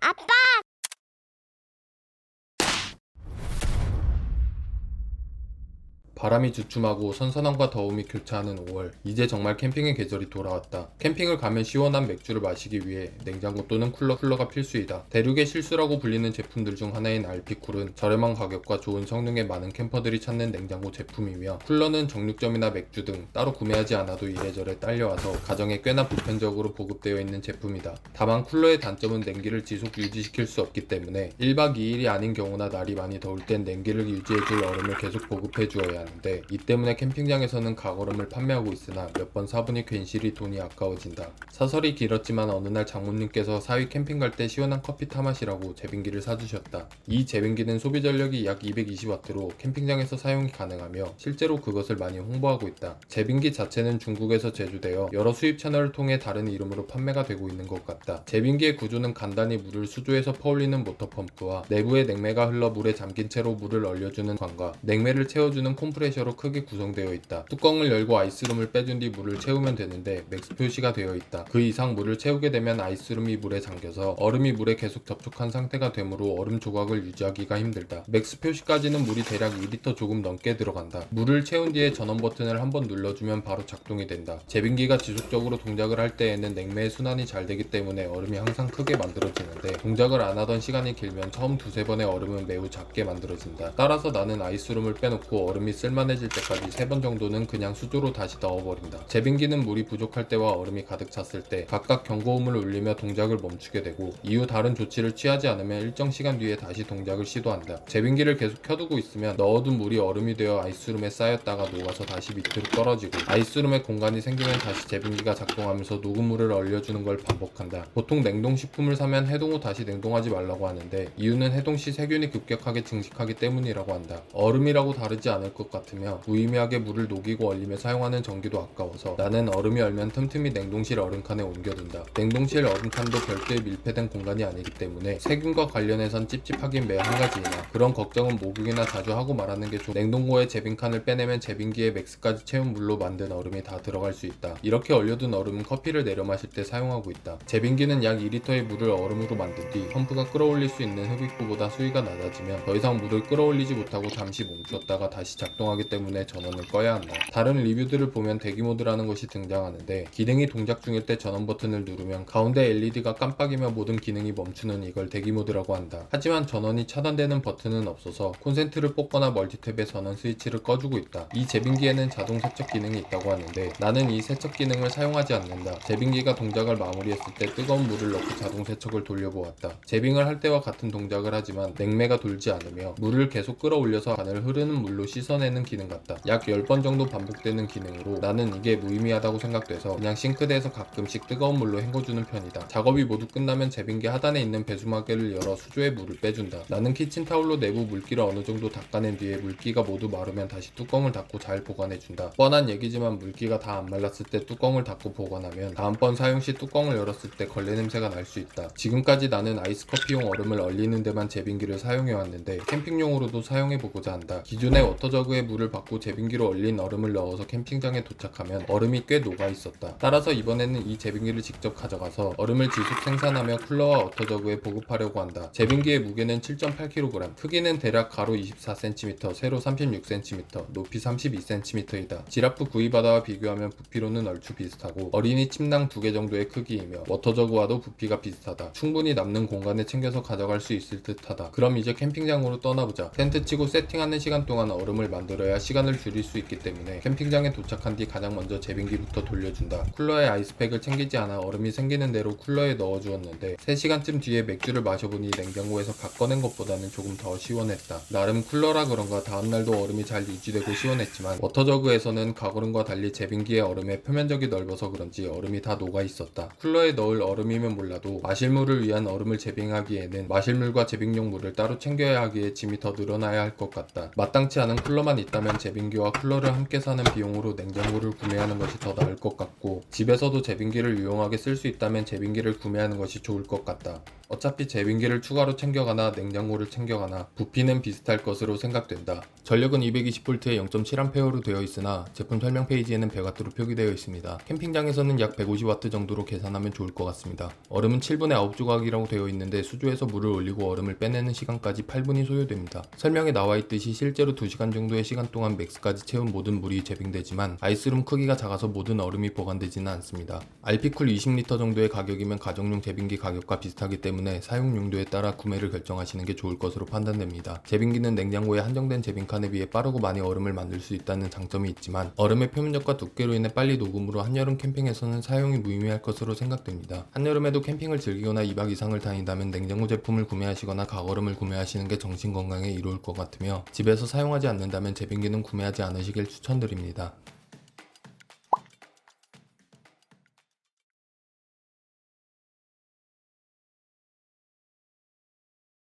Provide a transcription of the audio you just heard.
아빠! 바람이 주춤하고 선선함과 더움이 교차하는 5월. 이제 정말 캠핑의 계절이 돌아왔다. 캠핑을 가면 시원한 맥주를 마시기 위해 냉장고 또는 쿨러가 필수이다. 대륙의 실수라고 불리는 제품들 중 하나인 알피쿨은 저렴한 가격과 좋은 성능의 많은 캠퍼들이 찾는 냉장고 제품이며, 쿨러는 정육점이나 맥주 등 따로 구매하지 않아도 이래저래 딸려와서 가정에 꽤나 보편적으로 보급되어 있는 제품이다. 다만 쿨러의 단점은 냉기를 지속 유지시킬 수 없기 때문에 1박 2일이 아닌 경우나 날이 많이 더울 땐 냉기를 유지해줄 얼음을 계속 보급해 주어야 하는데, 이 때문에 캠핑장에서는 각얼음을 판매하고 있으나 몇 번 사보니 괜시리 돈이 아까워진다. 사설이 길었지만 어느 날 장모님께서 사위 캠핑 갈 때 시원한 커피 타마시라고 제빙기를 사주셨다. 이 제빙기는 소비 전력이 약 220W로 캠핑장에서 사용이 가능하며 실제로 그것을 많이 홍보하고 있다. 제빙기 자체는 중국에서 제조되어 여러 수입 채널을 통해 다른 이름으로 판매가 되고 있는 것 같다. 제빙기의 구조는 간단히 물을 수조에서 퍼올리는 모터 펌프와 내부에 냉매가 흘러 물에 잠긴 채로 물을 얼려주는 관과 냉매를 채워주는 컴프레셔로 크게 구성되어 있다. 뚜껑을 열고 아이스룸을 빼준 뒤 물을 채우면 되는데 맥스 표시가 되어 있다. 그 이상 물을 채우게 되면 아이스룸이 물에 잠겨서 얼음이 물에 계속 접촉한 상태가 되므로 얼음 조각을 유지하기가 힘들다. 맥스 표시까지는 물이 대략 2리터 조금 넘게 들어간다. 물을 채운 뒤에 전원 버튼을 한번 눌러주면 바로 작동이 된다. 제빙기가 지속적으로 동작을 할 때에는 냉매의 순환이 잘 되기 때문에 얼음이 항상 크게 만들어지는데, 동작을 안 하던 시간이 길면 처음 두세 번의 얼음은 매우 작게 만들어진다. 따라서 나는 아이스룸을 빼놓고 얼음이 쓸만해질 때까지 3번 정도는 그냥 수조로 다시 넣어버린다. 제빙기는 물이 부족할 때와 얼음이 가득 찼을 때 각각 경고음을 울리며 동작을 멈추게 되고, 이후 다른 조치를 취하지 않으면 일정 시간 뒤에 다시 동작을 시도한다. 제빙기를 계속 켜두고 있으면 넣어둔 물이 얼음이 되어 아이스룸에 쌓였다가 녹아서 다시 밑으로 떨어지고, 아이스룸에 공간이 생기면 다시 제빙기가 작동하면서 녹은 물을 얼려주는 걸 반복한다. 보통 냉동식품을 사면 해동 후 다시 냉동하지 말라고 하는데, 이유는 해동 시 세균이 급격하게 증식하기 때문이라고 한다. 얼음이라고 다르지 않을 것 같으며 무의미하게 물을 녹이고 얼리며 사용하는 전기도 아까워서 나는 얼음이 얼면 틈틈이 냉동실 얼음칸에 옮겨둔다. 냉동실 얼음칸도 별도의 밀폐된 공간이 아니기 때문에 세균과 관련해선 찝찝하긴 매 한 가지이나, 그런 걱정은 목욕이나 자주 하고 말하는 게 좋고, 냉동고에 제빙칸을 빼내면 제빙기에 맥스까지 채운 물로 만든 얼음이 다 들어갈 수 있다. 이렇게 얼려둔 얼음은 커피를 내려 마실 때 사용하고 있다. 제빙기는 약 2리터의 물을 얼음으로 만든 뒤 펌프가 끌어올릴 수 있는 흡입구보다 수위가 낮아지면 더 이상 물을 끌어올리지 못하고 잠시 멈추었다가 다시 작동하기 때문에 전원을 꺼야 한다. 다른 리뷰들을 보면 대기모드라는 것이 등장하는데, 기능이 동작 중일 때 전원 버튼을 누르면 가운데 LED가 깜빡이며 모든 기능이 멈추는 이걸 대기모드라고 한다. 하지만 전원이 차단되는 버튼은 없어서 콘센트를 뽑거나 멀티탭의 전원 스위치를 꺼주고 있다. 이 제빙기에는 자동 세척 기능이 있다고 하는데 나는 이 세척 기능을 사용하지 않는다. 제빙기가 동작을 마무리했을 때 뜨거운 물을 넣고 자동 세척을 돌려보았다. 제빙을 할 때와 같은 동작을 하지만 냉매가 돌지 않으며 물을 계속 끌어올려서 간을 흐르는 물로 씻어내는 기능 같다. 약 10번 정도 반복되는 기능으로 나는 이게 무의미하다고 생각돼서 그냥 싱크대에서 가끔씩 뜨거운 물로 헹궈주는 편이다. 작업이 모두 끝나면 제빙기 하단에 있는 배수막을 열어 수조에 물을 빼준다. 나는 키친타올로 내부 물기를 어느 정도 닦아낸 뒤에 물기가 모두 마르면 다시 뚜껑을 닫고 잘 보관해준다. 뻔한 얘기지만 물기가 다 안 말랐을 때 뚜껑을 닫고 보관하면 다음번 사용 시 뚜껑을 열었을 때 걸레 냄새가 날 수 있다. 지금까지 나는 아이스커피용 얼음을 얼리는 데만 제빙기를 사용해왔는데 캠핑용으로도 사용해보고자 한다. 기존의 워터저그에 물을 받고 제빙기로 얼린 얼음을 넣어서 캠핑장에 도착하면 얼음이 꽤 녹아있었다. 따라서 이번에는 이 제빙기를 직접 가져가서 얼음을 지속 생산하며 쿨러와 워터저그에 보급하려고 한다. 제빙기의 무게는 7.8kg, 크기는 대략 가로 24cm, 세로 36cm, 높이 32cm이다. 지라프 구이바다와 비교하면 부피로는 얼추 비슷하고 어린이 침낭 2개 정도의 크기이며 워터저그와도 부피가 비슷하다. 충분히 남는 공간에 챙겨서 가져갈 수 있을 듯하다. 그럼 이제 캠핑장으로 떠나보자. 텐트 치고 세팅하는 시간 동안 얼음을 만들어야 시간을 줄일 수 있기 때문에 캠핑장에 도착한 뒤 가장 먼저 제빙기부터 돌려준다. 쿨러에 아이스팩을 챙기지 않아 얼음이 생기는 대로 쿨러에 넣어주었는데 3시간쯤 뒤에 맥주를 마셔보니 냉장고에서 각 꺼낸 것보다는 조금 더 시원했다. 나름 쿨러라 그런가 다음날도 얼음이 잘 유지되고 시원했지만 워터저그에서는 각얼음과 달리 제빙기의 얼음의 표면적이 넓어서 그런지 얼음이 다 녹아 있었다. 쿨러에 넣을 얼음이면 몰라도 마실물을 위한 얼음을 제빙하기에는 마실물과 제빙용 물을 따로 챙겨야 하기에 짐이 더 늘어나야 할 것 같다. 마땅치 않은 쿨러만 있다면 제빙기와 쿨러를 함께 사는 비용으로 냉장고를 구매하는 것이 더 나을 것 같고, 집에서도 제빙기를 유용하게 쓸 수 있다면 제빙기를 구매하는 것이 좋을 것 같다. 어차피 제빙기를 추가로 챙겨가나 냉장고를 챙겨가나 부피는 비슷할 것으로 생각된다. 전력은 220V에 0.7A로 되어 있으나 제품 설명 페이지에는 100W로 표기되어 있습니다. 캠핑장에서는 약 150W 정도로 계산하면 좋을 것 같습니다. 얼음은 7분에 9조각이라고 되어 있는데 수조에서 물을 올리고 얼음을 빼내는 시간까지 8분이 소요됩니다. 설명에 나와 있듯이 실제로 2시간 정도의 시간 동안 맥스까지 채운 모든 물이 제빙되지만 아이스룸 크기가 작아서 모든 얼음이 보관되지는 않습니다. 알피쿨 20L 정도의 가격이면 가정용 제빙기 가격과 비슷하기 때문에 사용 용도에 따라 구매를 결정하시는 게 좋을 것으로 판단됩니다. 제빙기는 냉장고에 한정된 제빙칸에 비해 빠르고 많이 얼음을 만들 수 있다는 장점이 있지만 얼음의 표면적과 두께로 인해 빨리 녹음으로 한여름 캠핑에서는 사용이 무의미할 것으로 생각됩니다. 한여름에도 캠핑을 즐기거나 2박 이상을 다닌다면 냉장고 제품을 구매하시거나 각얼음을 구매하시는 게 정신 건강에 이로울 것 같으며 집에서 사용하지 않는다면 제빙기는 구매하지 않으시길 추천드립니다.